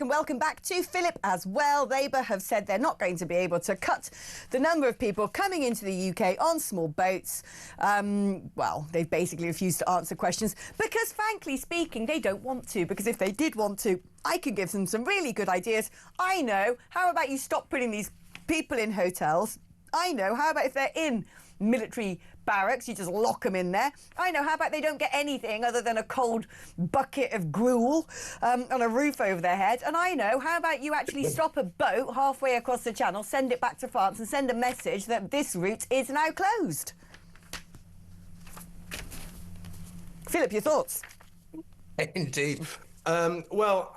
And welcome back to Philip as well. Labour have said they're not going to be able to cut the number of people coming into the UK on small boats. Well, they've basically refused to answer questions because, frankly speaking, they don't want to. Because if they did want to, I could give them some really good ideas. I know. How about you stop putting these people in hotels? I know. How about if they're in military barracks, you just lock them in there? I know. How about they don't get anything other than a cold bucket of gruel on a roof over their head? And I know. How about you actually stop a boat halfway across the channel, send it back to France and send a message that this route is now closed? Philip, your thoughts? Indeed. Well,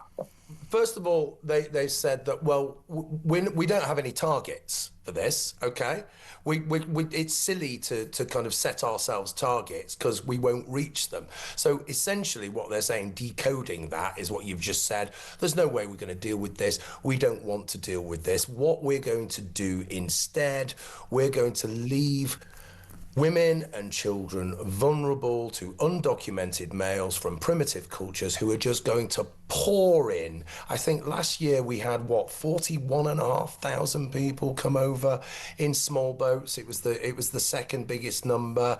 first of all, they said that, well, we don't have any targets for this, okay? It's silly to kind of set ourselves targets because we won't reach them. So essentially what they're saying, decoding that, is what you've just said. There's no way we're going to deal with this. We don't want to deal with this. What we're going to do instead, we're going to leave women and children vulnerable to undocumented males from primitive cultures who are just going to pour in. I think last year we had, what, 41,500 people come over in small boats. It was the second biggest number.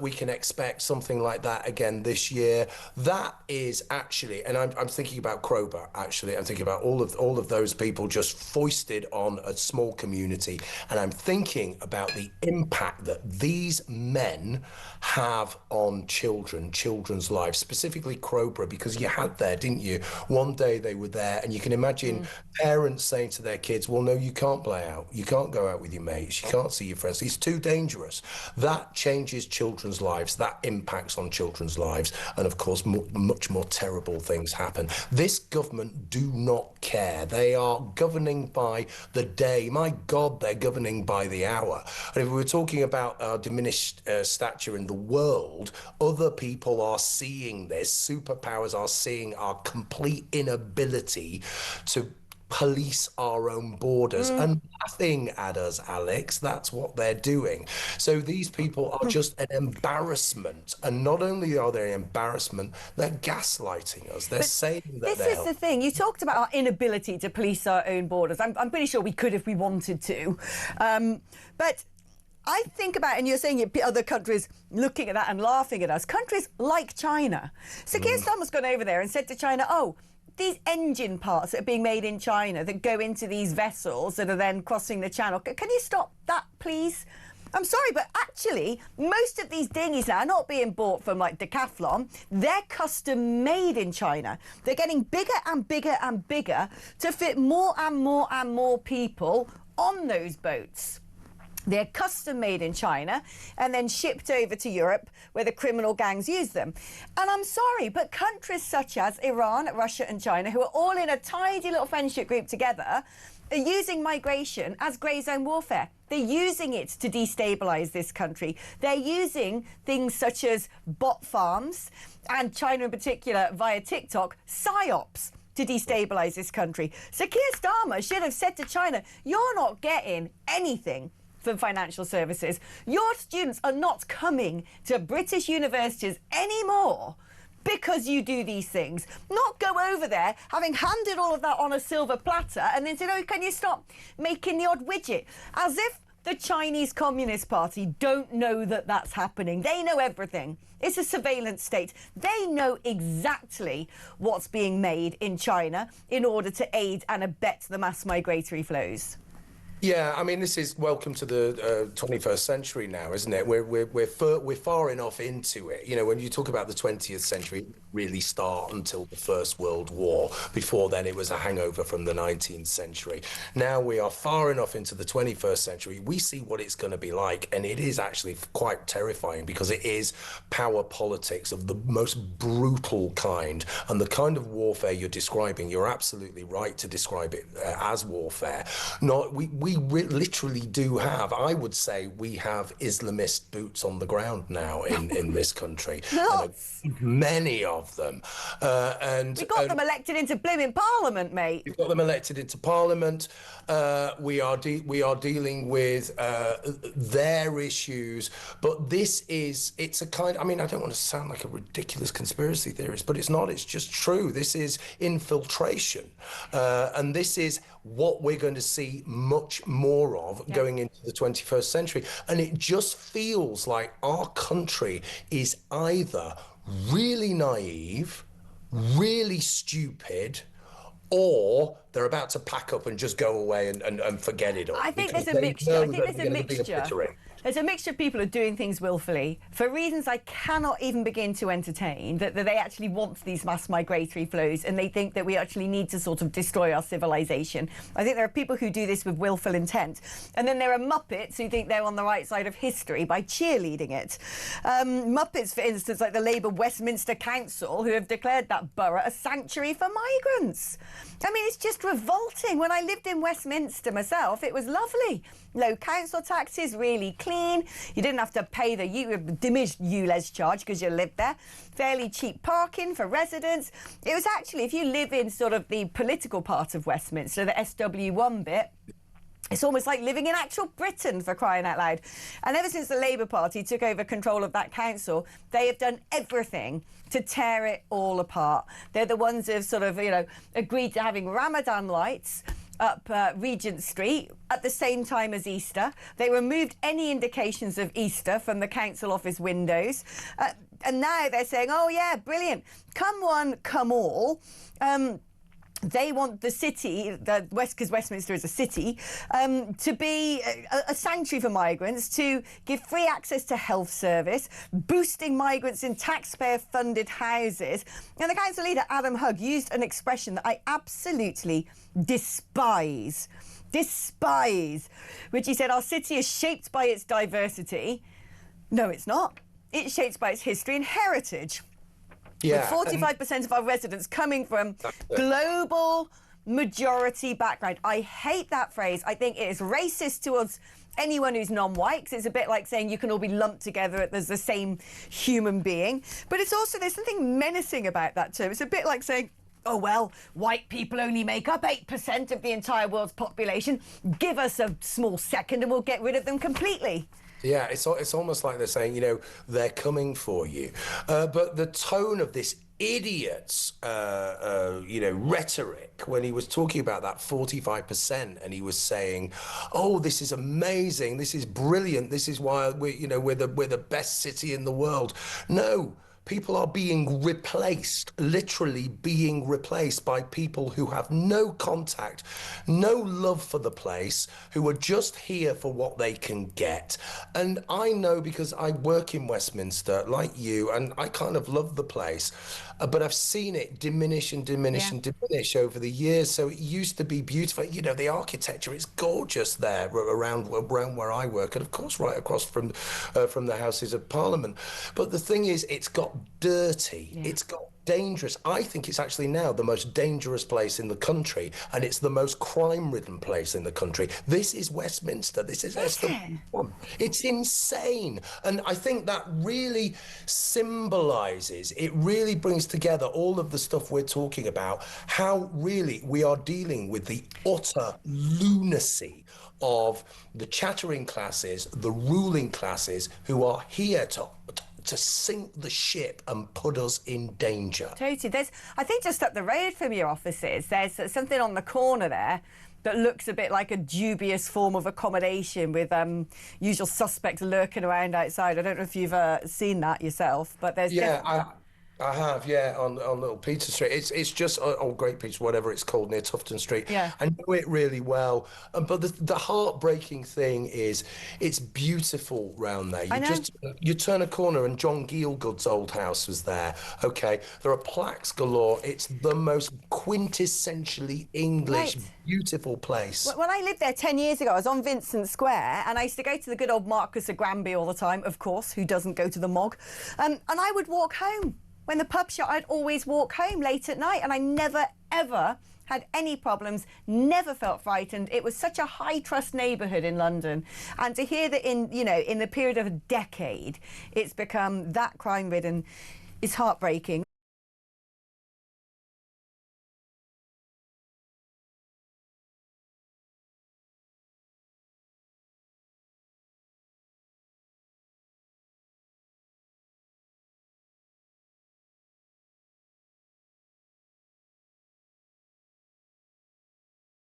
We can expect something like that again this year. That is actually, and I'm thinking about Kroger, actually. I'm thinking about all of those people just foisted on a small community. And I'm thinking about the impact that these men have on children's lives, specifically Kroger, because you had there, didn't you? One day they were there, and you can imagine parents saying to their kids, well, no, you can't play out. You can't go out with your mates. You can't see your friends. It's too dangerous. That changes children's lives. That impacts on children's lives. And of course, much more terrible things happen. This government do not care. They are governing by the day. My God, they're governing by the hour. And if we were talking about our diminished stature in the world, other people are seeing this. Superpowers are seeing our complete inability to police our own borders and laughing at us, Alex. That's what they're doing. So these people are just an embarrassment. And not only are they an embarrassment, they're gaslighting us. They're saying that this is the thing. You talked about our inability to police our own borders. I'm pretty sure we could if we wanted to. But I think about, and you're saying other countries looking at that and laughing at us, countries like China. So Keir Starmer's gone over there and said to China, oh, these engine parts that are being made in China that go into these vessels that are then crossing the channel, can you stop that, please? I'm sorry, but actually, most of these dinghies now are not being bought from, like, Decathlon. They're custom made in China. They're getting bigger and bigger and bigger to fit more and more and more people on those boats. They're custom made in China and then shipped over to Europe where the criminal gangs use them. And I'm sorry, but countries such as Iran, Russia and China, who are all in a tidy little friendship group together, are using migration as grey zone warfare. They're using it to destabilise this country. They're using things such as bot farms, and China in particular via TikTok, psyops, to destabilise this country. So Keir Starmer should have said to China, you're not getting anything from financial services. Your students are not coming to British universities anymore because you do these things. Not go over there, having handed all of that on a silver platter, and then say, oh, can you stop making the odd widget? As if the Chinese Communist Party don't know that that's happening. They know everything. It's a surveillance state. They know exactly what's being made in China in order to aid and abet the mass migratory flows. Yeah, I mean, this is welcome to the 21st century now, isn't it? We're far enough into it. You know, when you talk about the 20th century, it didn't really start until the First World War. Before then, it was a hangover from the 19th century. Now we are far enough into the 21st century. We see what it's going to be like, and it is actually quite terrifying because it is power politics of the most brutal kind. And the kind of warfare you're describing, you're absolutely right to describe it as warfare. We literally do have, I would say, we have Islamist boots on the ground now in this country. Many of of them. And we got them elected into blimmin' Parliament, mate. We've got them elected into Parliament. We are dealing with their issues, but it's a kind. I mean, I don't want to sound like a ridiculous conspiracy theorist, but it's not. It's just true. This is infiltration, and this is what we're going to see much more of going into the 21st century. And it just feels like our country is either really naive, really stupid, or they're about to pack up and just go away and forget it all. I think there's a mixture. I think there's a mixture. There's a mixture of people who are doing things willfully for reasons I cannot even begin to entertain, that they actually want these mass migratory flows and they think that we actually need to sort of destroy our civilization. I think there are people who do this with willful intent. And then there are Muppets who think they're on the right side of history by cheerleading it. Muppets, for instance, like the Labour Westminster Council, who have declared that borough a sanctuary for migrants. I mean, it's just revolting. When I lived in Westminster myself, it was lovely. Low council taxes, really clean. You didn't have to pay the diminished ULEZ charge because you lived there. Fairly cheap parking for residents. It was actually, if you live in sort of the political part of Westminster, the SW1 bit, it's almost like living in actual Britain, for crying out loud. And ever since the Labour Party took over control of that council, they have done everything to tear it all apart. They're the ones who have sort of, agreed to having Ramadan lights up Regent Street at the same time as Easter. They removed any indications of Easter from the council office windows. And now they're saying, oh, yeah, brilliant. Come one, come all. They want the city, because Westminster is a city, to be a sanctuary for migrants, to give free access to health service, boosting migrants in taxpayer-funded houses. And the council leader, Adam Hugg, used an expression that I absolutely despise, which he said, our city is shaped by its diversity. No, it's not. It's shaped by its history and heritage. Yeah, with 45% of our residents coming from global majority background. I hate that phrase. I think it is racist towards anyone who's non-white, because it's a bit like saying you can all be lumped together as the same human being. But it's also, there's something menacing about that term. It's a bit like saying, oh, well, white people only make up 8% of the entire world's population. Give us a small second and we'll get rid of them completely. Yeah, it's almost like they're saying, they're coming for you. But the tone of this idiot's, rhetoric when he was talking about that 45%, and he was saying, "Oh, this is amazing. This is brilliant. This is why we're the best city in the world." No. People are being replaced, literally being replaced by people who have no contact, no love for the place, who are just here for what they can get. And I know, because I work in Westminster like you, and I kind of love the place, but I've seen it diminish and diminish and diminish over the years. So it used to be beautiful. The architecture is gorgeous there around where I work, and of course right across from the Houses of Parliament. But the thing is, it's got dirty. It's got dangerous. I think it's actually now the most dangerous place in the country, and it's the most crime-ridden place in the country. This is Westminster. This is SW1. It's insane. And I think that really symbolises, it really brings together all of the stuff we're talking about, how really we are dealing with the utter lunacy of the chattering classes, the ruling classes, who are here to sink the ship and put us in danger. Totally. I think just up the road from your offices, there's something on the corner there that looks a bit like a dubious form of accommodation with usual suspects lurking around outside. I don't know if you've seen that yourself, but there's I have, on Little Peter Street. It's just Great Peter, whatever it's called, near Tufton Street. Yeah. I know it really well. But the heartbreaking thing is, it's beautiful round there. You turn a corner and John Gielgud's old house was there. Okay, there are plaques galore. It's the most quintessentially English, beautiful place. When I lived there 10 years ago, I was on Vincent Square, and I used to go to the good old Marquis of Granby all the time, of course, who doesn't go to the Mog, and I would walk home. When the pub shut, I'd always walk home late at night, and I never, ever had any problems, never felt frightened. It was such a high-trust neighbourhood in London. And to hear that in the period of a decade, it's become that crime-ridden is heartbreaking.